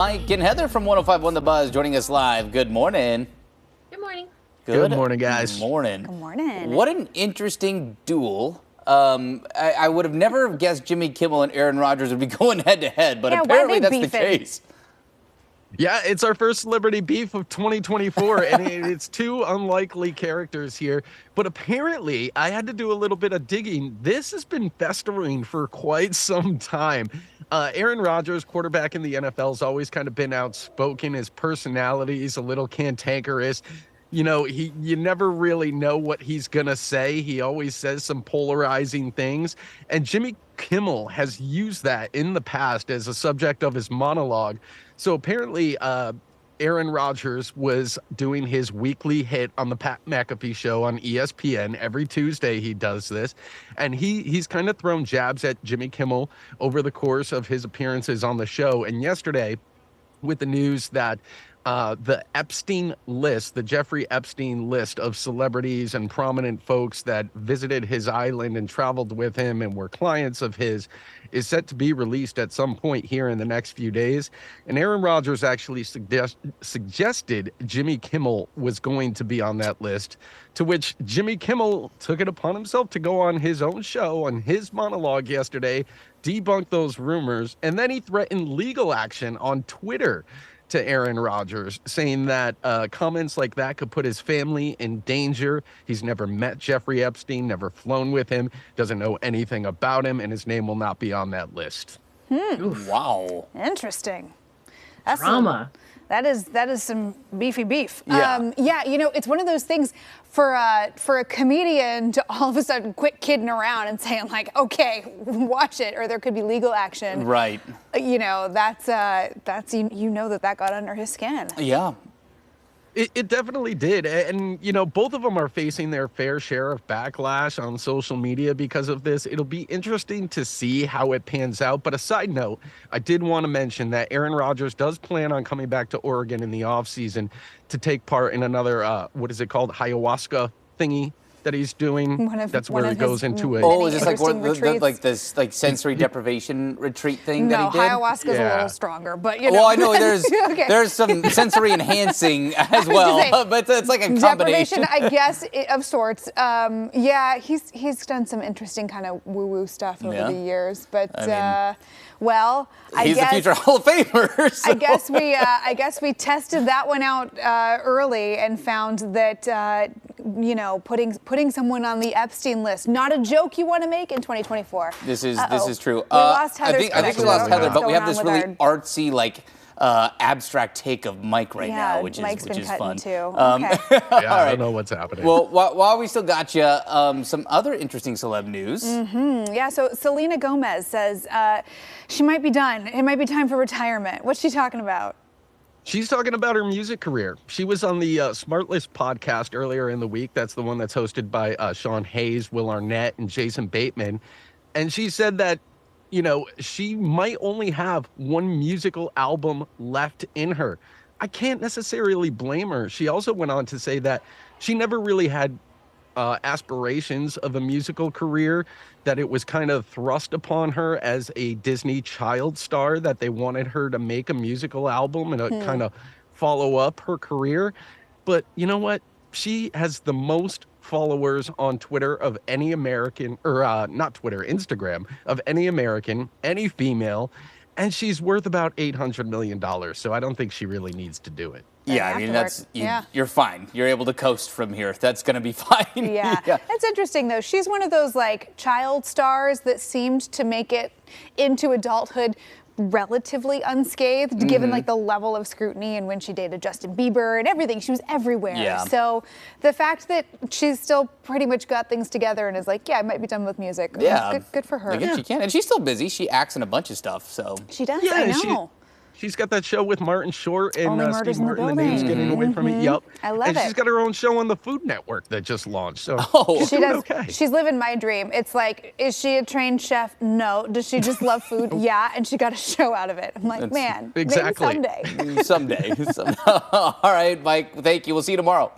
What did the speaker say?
Mike and Heather from 105.1 The Buzz joining us live. Good morning. Good morning. Good morning, guys. Good morning. Good morning. What an interesting duel. I would have never guessed Jimmy Kimmel and Aaron Rodgers would be going head to head, but apparently that's the case. Yeah, it's our first celebrity beef of 2024, and it's two unlikely characters here. But apparently, I had to do a little bit of digging. This has been festering for quite some time. Aaron Rodgers, quarterback in the NFL, has always kind of been outspoken. His personality is a little cantankerous. You know, you never really know what he's going to say. He always says some polarizing things. And Jimmy Kimmel has used that in the past as a subject of his monologue. So apparently, Aaron Rodgers was doing his weekly hit on the Pat McAfee show on ESPN. Every Tuesday he does this. And he's kind of thrown jabs at Jimmy Kimmel over the course of his appearances on the show. And yesterday, with the news that the Epstein list, the Jeffrey Epstein list of celebrities and prominent folks that visited his island and traveled with him and were clients of his, is set to be released at some point here in the next few days. And Aaron Rodgers actually suggested Jimmy Kimmel was going to be on that list, to which Jimmy Kimmel took it upon himself to go on his own show, on his monologue yesterday, debunk those rumors, and then he threatened legal action on Twitter to Aaron Rodgers, saying that comments like that could put his family in danger. He's never met Jeffrey Epstein, never flown with him, doesn't know anything about him, and his name will not be on that list. Wow. Interesting. That's Drama. That is some beefy beef. Yeah. Yeah, you know, it's one of those things for a comedian to all of a sudden quit kidding around and saying like, okay, watch it, or there could be legal action. Right. You know, that's you know that got under his skin. Yeah. It definitely did. And, you know, both of them are facing their fair share of backlash on social media because of this. It'll be interesting to see how it pans out. But a side note, I did want to mention that Aaron Rodgers does plan on coming back to Oregon in the offseason to take part in another, what is it called, ayahuasca thingy that he's doing. That's where he goes into a... Oh, is this like this sensory deprivation retreat thing that he did? No, ayahuasca's a little stronger, but you know. Well, I know there's some sensory enhancing as well, but it's like a combination. Deprivation, I guess, of sorts. Yeah, he's done some interesting kind of woo-woo stuff over the years, but well, he's the future Hall of Famer. So. I guess we tested that one out early and found that you know, putting someone on the Epstein list, not a joke you want to make in 202024. This is true. We lost Heather. I think we lost Heather, but we have this really artsy, like abstract take of Mike right now, which is fun. Too. Okay. I don't know what's happening. Well, while we still got you, some other interesting celeb news. Yeah, so Selena Gomez says she might be done. It might be time for retirement. What's she talking about? She's talking about her music career. She was on the Smartlist podcast earlier in the week. That's the one that's hosted by Sean Hayes, Will Arnett, and Jason Bateman. And she said that, you know, she might only have one musical album left in her. I can't necessarily blame her. She also went on to say that she never really had aspirations of a musical career, that it was kind of thrust upon her as a Disney child star, that they wanted her to make a musical album and kind of follow up her career. But you know what? She has the most followers on Twitter of any American, or not Twitter, Instagram, of any American, any female, and she's worth about $800 million. So I don't think she really needs to do it. Yeah, I mean, you're fine. You're able to coast from here. That's going to be fine. Yeah. It's interesting, though. She's one of those, like, child stars that seemed to make it into adulthood relatively unscathed, given, like, the level of scrutiny and when she dated Justin Bieber and everything. She was everywhere. Yeah. So the fact that she's still pretty much got things together and is like, yeah, I might be done with music. Yeah. Good for her. I guess she can. And she's still busy. She acts in a bunch of stuff, so. She does, Yeah, I know. She's got that show with Martin Short and Murders Steve in the Martin. The name's getting away from it. Yep. I love and it. she's got her own show on the Food Network that just launched. So She does. okay. She's living my dream. It's like, is she a trained chef? No. Does she just love food? Yeah. And she got a show out of it. I'm like, man, exactly. maybe someday. Someday. All right, Mike, thank you. We'll see you tomorrow.